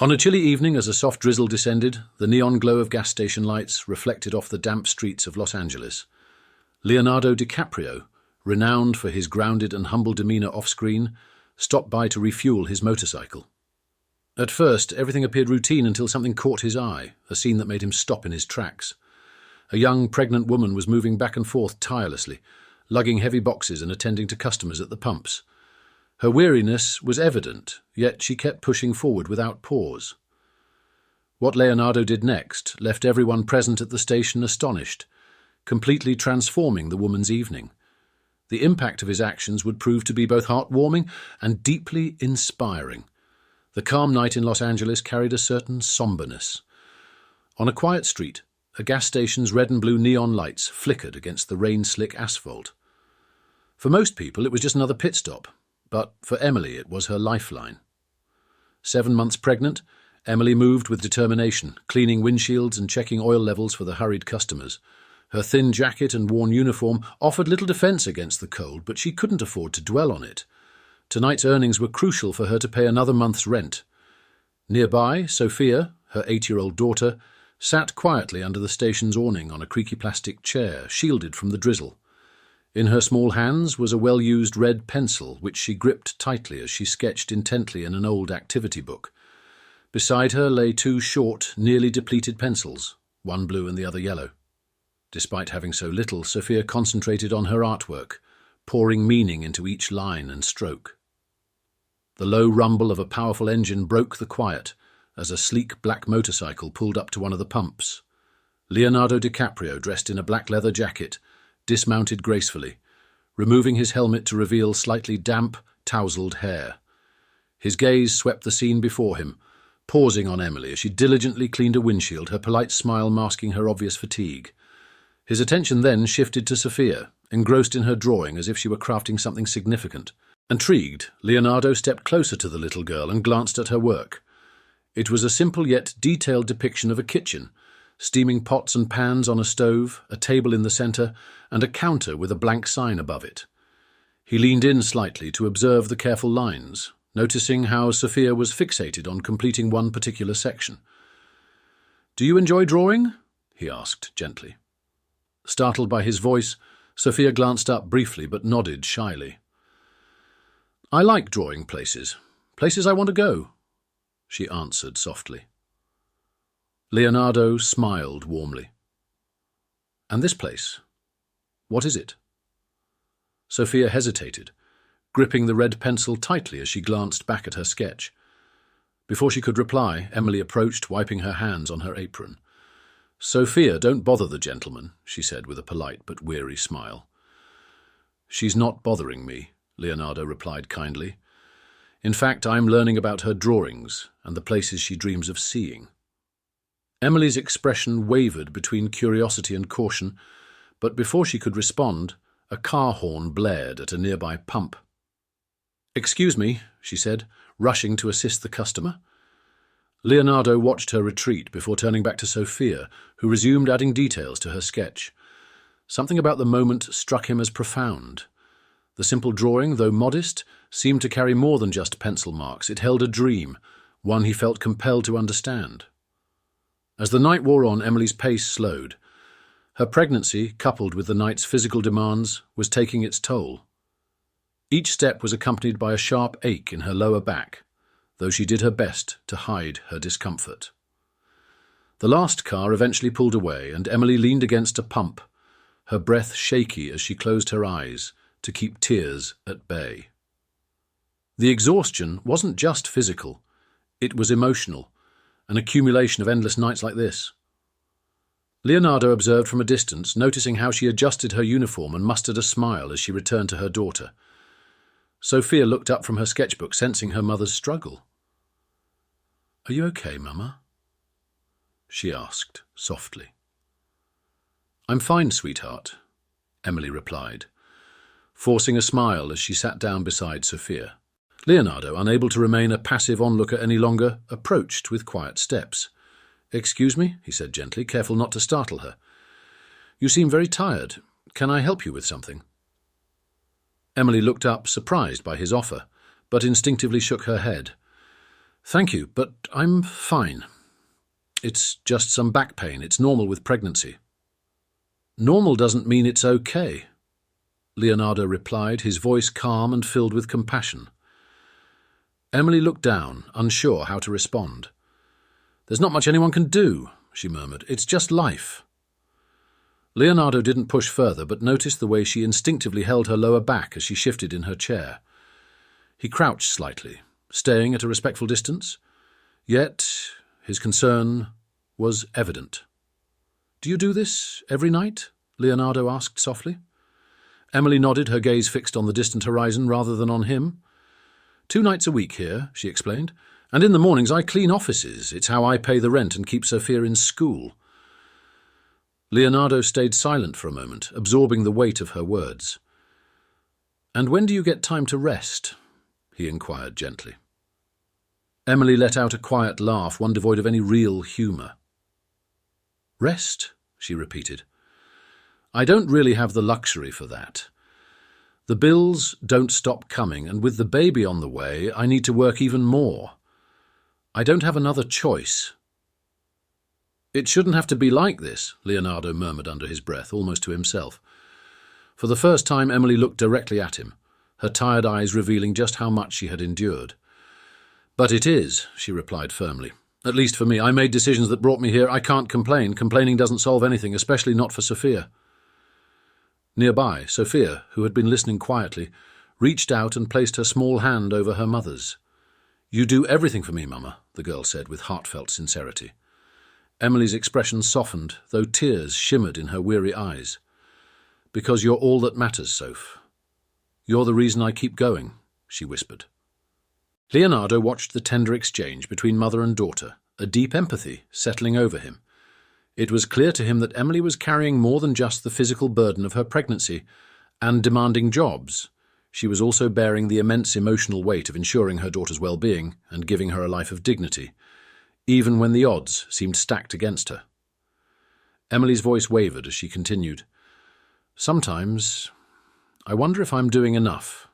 On a chilly evening, as a soft drizzle descended, the neon glow of gas station lights reflected off the damp streets of Los Angeles. Leonardo Dicaprio, renowned for his grounded and humble demeanor off-screen, stopped by to refuel his motorcycle. At first, everything appeared routine until something caught his eye, a scene that made him stop in his tracks. A young, pregnant woman was moving back and forth tirelessly, lugging heavy boxes and attending to customers at the pumps. Her weariness was evident, yet she kept pushing forward without pause. What Leonardo did next left everyone present at the station astonished, completely transforming the woman's evening. The impact of his actions would prove to be both heartwarming and deeply inspiring. The calm night in Los Angeles carried a certain somberness. On a quiet street, a gas station's red and blue neon lights flickered against the rain-slick asphalt. For most people, it was just another pit stop, but for Emily it was her lifeline. 7 months pregnant, Emily moved with determination, cleaning windshields and checking oil levels for the hurried customers. Her thin jacket and worn uniform offered little defense against the cold, but she couldn't afford to dwell on it. Tonight's earnings were crucial for her to pay another month's rent. Nearby, Sophia, her 8-year-old daughter, sat quietly under the station's awning on a creaky plastic chair, shielded from the drizzle. In her small hands was a well-used red pencil, which she gripped tightly as she sketched intently in an old activity book. Beside her lay 2 short, nearly depleted pencils, one blue and the other yellow. Despite having so little, Sophia concentrated on her artwork, pouring meaning into each line and stroke. The low rumble of a powerful engine broke the quiet as a sleek black motorcycle pulled up to one of the pumps. Leonardo Dicaprio, dressed in a black leather jacket, dismounted gracefully, removing his helmet to reveal slightly damp, tousled hair. His gaze swept the scene before him, pausing on Emily as she diligently cleaned a windshield, her polite smile masking her obvious fatigue. His attention then shifted to Sophia, engrossed in her drawing as if she were crafting something significant. Intrigued, Leonardo stepped closer to the little girl and glanced at her work. It was a simple yet detailed depiction of a kitchen, steaming pots and pans on a stove, a table in the centre, and a counter with a blank sign above it. He leaned in slightly to observe the careful lines, noticing how Sophia was fixated on completing one particular section. "Do you enjoy drawing?" he asked gently. Startled by his voice, Sophia glanced up briefly but nodded shyly. "I like drawing places I want to go," she answered softly. Leonardo smiled warmly. "And this place? What is it?" Sophia hesitated, gripping the red pencil tightly as she glanced back at her sketch. Before she could reply, Emily approached, wiping her hands on her apron. "Sophia, don't bother the gentleman," she said with a polite but weary smile. "She's not bothering me," Leonardo replied kindly. "In fact, I'm learning about her drawings and the places she dreams of seeing." Emily's expression wavered between curiosity and caution, but before she could respond, a car horn blared at a nearby pump. "Excuse me," she said, rushing to assist the customer. Leonardo watched her retreat before turning back to Sophia, who resumed adding details to her sketch. Something about the moment struck him as profound. The simple drawing, though modest, seemed to carry more than just pencil marks. It held a dream, one he felt compelled to understand. As the night wore on, Emily's pace slowed. Her pregnancy, coupled with the night's physical demands, was taking its toll. Each step was accompanied by a sharp ache in her lower back, though she did her best to hide her discomfort. The last car eventually pulled away, and Emily leaned against a pump, her breath shaky as she closed her eyes to keep tears at bay. The exhaustion wasn't just physical, it was emotional, an accumulation of endless nights like this. Leonardo observed from a distance, noticing how she adjusted her uniform and mustered a smile as she returned to her daughter. Sophia looked up from her sketchbook, sensing her mother's struggle. "Are you okay, Mama?" she asked softly. "I'm fine, sweetheart," Emily replied, forcing a smile as she sat down beside Sophia. Leonardo, unable to remain a passive onlooker any longer, approached with quiet steps. "Excuse me," he said gently, careful not to startle her. "You seem very tired. Can I help you with something?" Emily looked up, surprised by his offer, but instinctively shook her head. Thank you, but I'm fine. It's just some back pain. It's normal with pregnancy. Normal doesn't mean it's okay, Leonardo replied, his voice calm and filled with compassion. Emily looked down, unsure how to respond. There's not much anyone can do, she murmured. It's just life. Leonardo didn't push further, but noticed the way she instinctively held her lower back as she shifted in her chair. He crouched slightly, staying at a respectful distance, yet his concern was evident. Do you do this every night? Leonardo asked softly. Emily nodded, her gaze fixed on the distant horizon rather than on him. 2 nights a week here, she explained, and in the mornings I clean offices. It's how I pay the rent and keep Sophia in school. Leonardo stayed silent for a moment, absorbing the weight of her words. And when do you get time to rest? He inquired gently. Emily let out a quiet laugh, one devoid of any real humour. Rest, she repeated. I don't really have the luxury for that. The bills don't stop coming, and with the baby on the way, I need to work even more. I don't have another choice. It shouldn't have to be like this, Leonardo murmured under his breath, almost to himself. For the first time, Emily looked directly at him, her tired eyes revealing just how much she had endured. But it is, she replied firmly. At least for me. I made decisions that brought me here. I can't complain. Complaining doesn't solve anything, especially not for Sophia. Nearby, Sophia, who had been listening quietly, reached out and placed her small hand over her mother's. You do everything for me, Mama, the girl said with heartfelt sincerity. Emily's expression softened, though tears shimmered in her weary eyes. Because you're all that matters, Soph. You're the reason I keep going, she whispered. Leonardo watched the tender exchange between mother and daughter, a deep empathy settling over him. It was clear to him that Emily was carrying more than just the physical burden of her pregnancy and demanding jobs. She was also bearing the immense emotional weight of ensuring her daughter's well-being and giving her a life of dignity, even when the odds seemed stacked against her. Emily's voice wavered as she continued. Sometimes I wonder if I'm doing enough.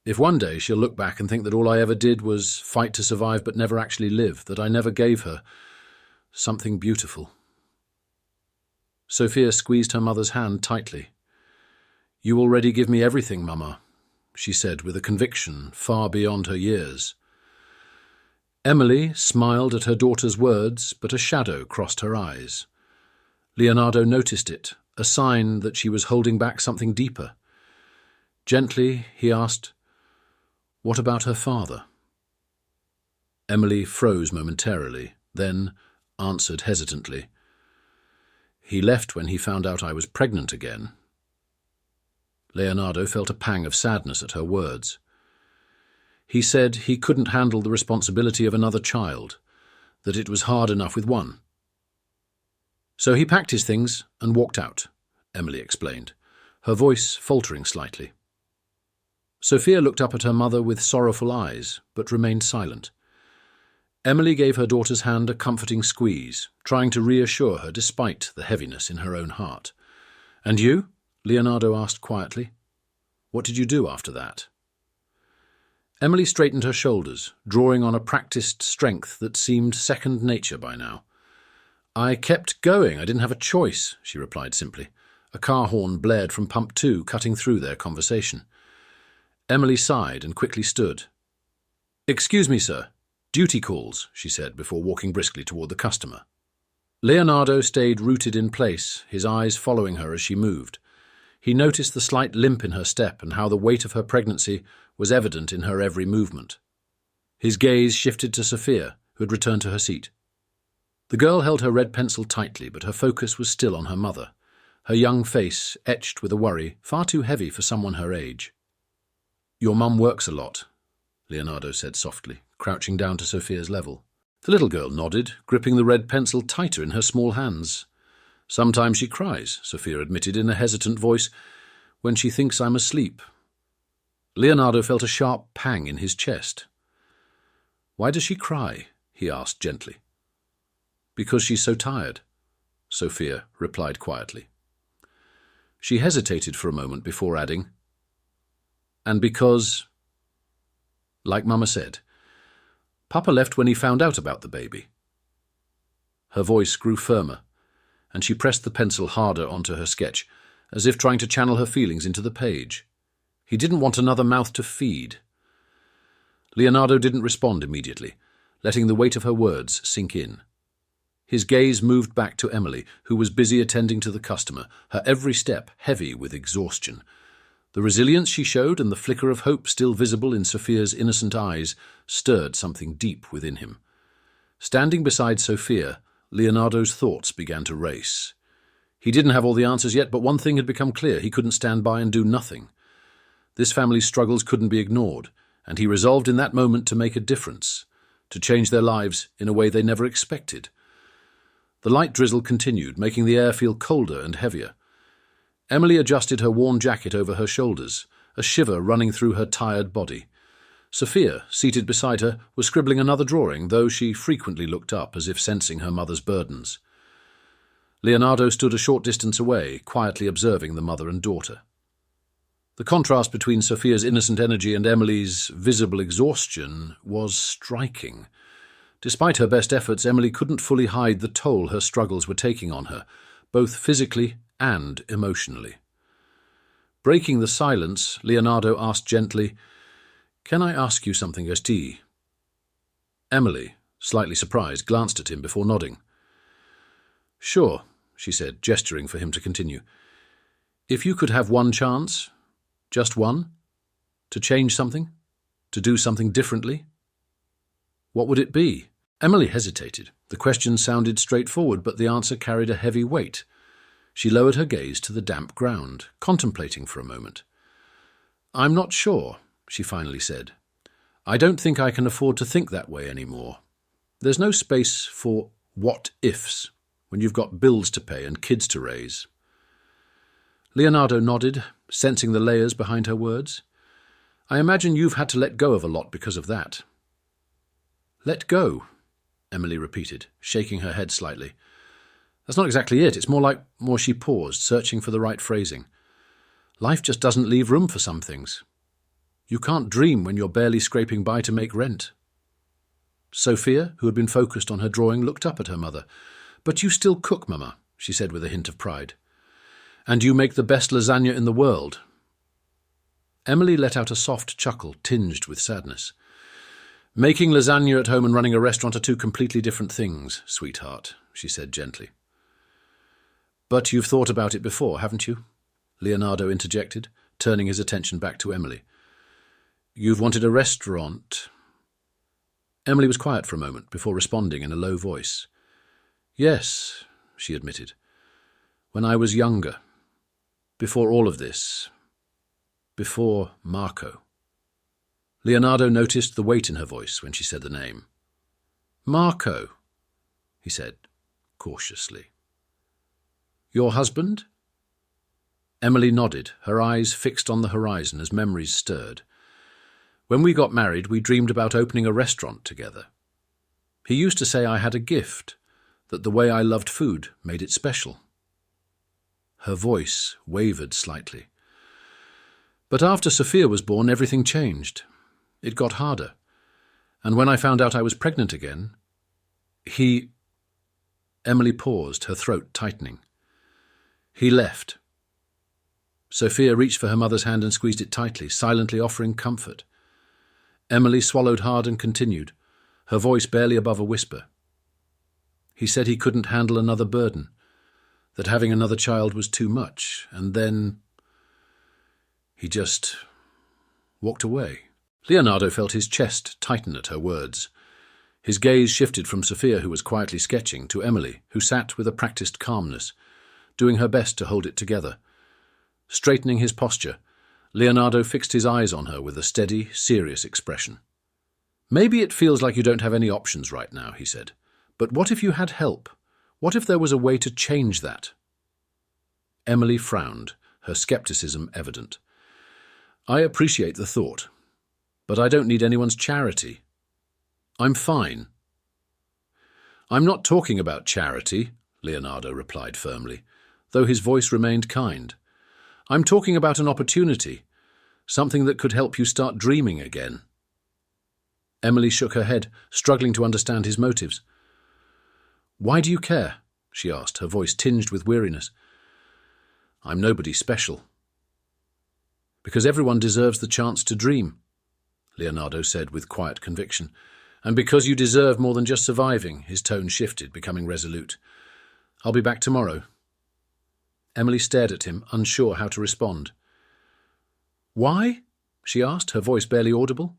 If one day she'll look back and think that all I ever did was fight to survive but never actually live, that I never gave her something beautiful. Sophia squeezed her mother's hand tightly. You already give me everything, Mama, she said with a conviction far beyond her years. Emily smiled at her daughter's words, but a shadow crossed her eyes. Leonardo noticed it, a sign that she was holding back something deeper. Gently, he asked, What about her father? Emily froze momentarily, then answered hesitantly. He left when he found out I was pregnant again. Leonardo felt a pang of sadness at her words. He said he couldn't handle the responsibility of another child, that it was hard enough with one. So he packed his things and walked out, Emily explained, her voice faltering slightly. Sophia looked up at her mother with sorrowful eyes, but remained silent. Emily gave her daughter's hand a comforting squeeze, trying to reassure her despite the heaviness in her own heart. And you? Leonardo asked quietly. What did you do after that? Emily straightened her shoulders, drawing on a practiced strength that seemed second nature by now. I kept going. I didn't have a choice, she replied simply. A car horn blared from pump 2, cutting through their conversation. Emily sighed and quickly stood. Excuse me, sir. Duty calls, she said before walking briskly toward the customer. Leonardo stayed rooted in place, his eyes following her as she moved. He noticed the slight limp in her step and how the weight of her pregnancy was evident in her every movement. His gaze shifted to Sophia, who had returned to her seat. The girl held her red pencil tightly, but her focus was still on her mother, her young face etched with a worry far too heavy for someone her age. Your mum works a lot, Leonardo said softly, crouching down to Sophia's level. The little girl nodded, gripping the red pencil tighter in her small hands. Sometimes she cries, Sophia admitted in a hesitant voice, when she thinks I'm asleep. Leonardo felt a sharp pang in his chest. Why does she cry? He asked gently. Because she's so tired, Sophia replied quietly. She hesitated for a moment before adding, and because, like Mama said, Papa left when he found out about the baby. Her voice grew firmer, and she pressed the pencil harder onto her sketch, as if trying to channel her feelings into the page. He didn't want another mouth to feed. Leonardo didn't respond immediately, letting the weight of her words sink in. His gaze moved back to Emily, who was busy attending to the customer, her every step heavy with exhaustion. The resilience she showed and the flicker of hope still visible in Sophia's innocent eyes stirred something deep within him. Standing beside Sophia, Leonardo's thoughts began to race. He didn't have all the answers yet, but one thing had become clear: he couldn't stand by and do nothing. This family's struggles couldn't be ignored, and he resolved in that moment to make a difference, to change their lives in a way they never expected. The light drizzle continued, making the air feel colder and heavier. Emily adjusted her worn jacket over her shoulders, a shiver running through her tired body. Sophia, seated beside her, was scribbling another drawing, though she frequently looked up as if sensing her mother's burdens. Leonardo stood a short distance away, quietly observing the mother and daughter. The contrast between Sophia's innocent energy and Emily's visible exhaustion was striking. Despite her best efforts, Emily couldn't fully hide the toll her struggles were taking on her, both physically and emotionally. Breaking the silence, Leonardo asked gently, "Can I ask you something, Esti?" Emily, slightly surprised, glanced at him before nodding. "Sure," she said, gesturing for him to continue. "If you could have one chance, just one, to change something, to do something differently, what would it be?" Emily hesitated. The question sounded straightforward, but the answer carried a heavy weight. She lowered her gaze to the damp ground, contemplating for a moment. "I'm not sure," she finally said. "I don't think I can afford to think that way anymore. There's no space for what-ifs when you've got bills to pay and kids to raise." Leonardo nodded, sensing the layers behind her words. "I imagine you've had to let go of a lot because of that." "Let go," Emily repeated, shaking her head slightly. "That's not exactly it. It's more she paused, searching for the right phrasing. Life just doesn't leave room for some things. You can't dream when you're barely scraping by to make rent." Sophia, who had been focused on her drawing, looked up at her mother. "But you still cook, Mama," she said with a hint of pride. "And you make the best lasagna in the world." Emily let out a soft chuckle tinged with sadness. "Making lasagna at home and running a restaurant are two completely different things, sweetheart," she said gently. "But you've thought about it before, haven't you?" Leonardo interjected, turning his attention back to Emily. "You've wanted a restaurant." Emily was quiet for a moment before responding in a low voice. "Yes," she admitted. "When I was younger. Before all of this. Before Marco." Leonardo noticed the weight in her voice when she said the name. "Marco," he said, cautiously. "Your husband?" Emily nodded, her eyes fixed on the horizon as memories stirred. "When we got married, we dreamed about opening a restaurant together. He used to say I had a gift, that the way I loved food made it special." Her voice wavered slightly. "But after Sophia was born, everything changed. It got harder. And when I found out I was pregnant again, he—" Emily paused, her throat tightening. "He left." Sophia reached for her mother's hand and squeezed it tightly, silently offering comfort. Emily swallowed hard and continued, her voice barely above a whisper. "He said he couldn't handle another burden, that having another child was too much, and then he just walked away." Leonardo felt his chest tighten at her words. His gaze shifted from Sophia, who was quietly sketching, to Emily, who sat with a practiced calmness, doing her best to hold it together. Straightening his posture, Leonardo fixed his eyes on her with a steady, serious expression. "Maybe it feels like you don't have any options right now," he said. "But what if you had help? What if there was a way to change that?" Emily frowned, her skepticism evident. "I appreciate the thought, but I don't need anyone's charity. I'm fine." "I'm not talking about charity," Leonardo replied firmly, though his voice remained kind. "I'm talking about an opportunity, something that could help you start dreaming again." Emily shook her head, struggling to understand his motives. "Why do you care?" she asked, her voice tinged with weariness. "I'm nobody special." "Because everyone deserves the chance to dream," Leonardo said with quiet conviction. "And because you deserve more than just surviving," his tone shifted, becoming resolute. "I'll be back tomorrow." Emily stared at him, unsure how to respond. "Why?" she asked, her voice barely audible.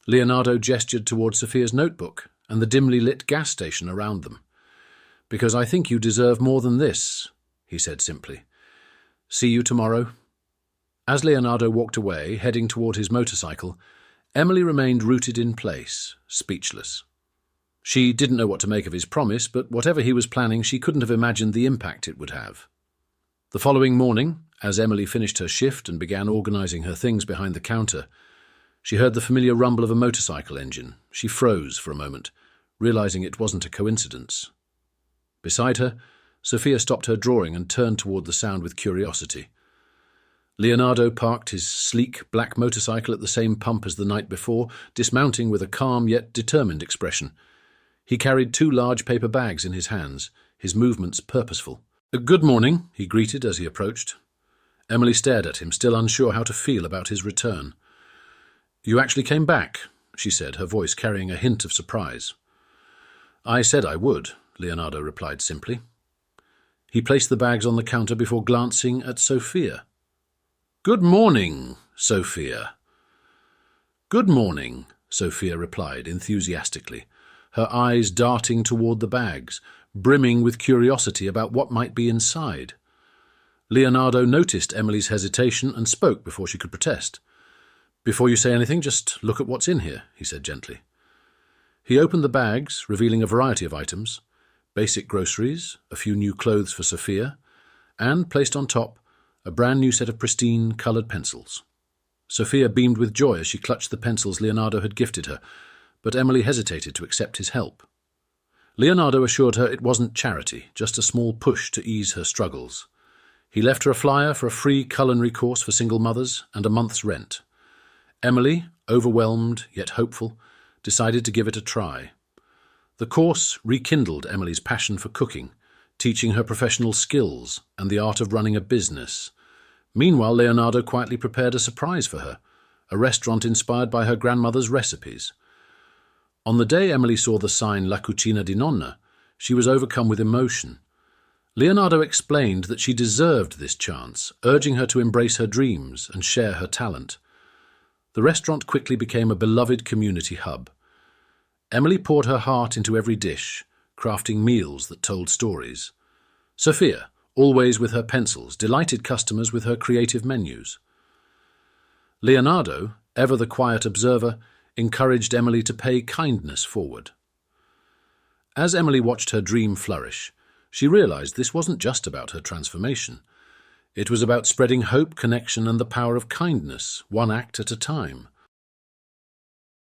Leonardo gestured towards Sophia's notebook and the dimly lit gas station around them. "Because I think you deserve more than this," he said simply. "See you tomorrow." As Leonardo walked away, heading toward his motorcycle, Emily remained rooted in place, speechless. She didn't know what to make of his promise, but whatever he was planning, she couldn't have imagined the impact it would have. The following morning, as Emily finished her shift and began organizing her things behind the counter, she heard the familiar rumble of a motorcycle engine. She froze for a moment, realizing it wasn't a coincidence. Beside her, Sophia stopped her drawing and turned toward the sound with curiosity. Leonardo parked his sleek black motorcycle at the same pump as the night before, dismounting with a calm yet determined expression. He carried 2 large paper bags in his hands, his movements purposeful. "Good morning," he greeted as he approached. Emily stared at him, still unsure how to feel about his return. "You actually came back," she said, her voice carrying a hint of surprise. "I said I would," Leonardo replied simply. He placed the bags on the counter before glancing at Sophia. "Good morning, Sophia." "Good morning," Sophia replied enthusiastically, her eyes darting toward the bags, brimming with curiosity about what might be inside. Leonardo noticed Emily's hesitation and spoke before she could protest. "Before you say anything, just look at what's in here," he said gently. He opened the bags, revealing a variety of items, basic groceries, a few new clothes for Sophia, and, placed on top, a brand new set of pristine, coloured pencils. Sophia beamed with joy as she clutched the pencils Leonardo had gifted her, but Emily hesitated to accept his help. Leonardo assured her it wasn't charity, just a small push to ease her struggles. He left her a flyer for a free culinary course for single mothers and a month's rent. Emily, overwhelmed yet hopeful, decided to give it a try. The course rekindled Emily's passion for cooking, teaching her professional skills and the art of running a business. Meanwhile, Leonardo quietly prepared a surprise for her, a restaurant inspired by her grandmother's recipes. On the day Emily saw the sign La Cucina di Nonna, she was overcome with emotion. Leonardo explained that she deserved this chance, urging her to embrace her dreams and share her talent. The restaurant quickly became a beloved community hub. Emily poured her heart into every dish, crafting meals that told stories. Sophia, always with her pencils, delighted customers with her creative menus. Leonardo, ever the quiet observer, encouraged Emily to pay kindness forward. As Emily watched her dream flourish, she realized this wasn't just about her transformation. It was about spreading hope, connection, and the power of kindness, one act at a time.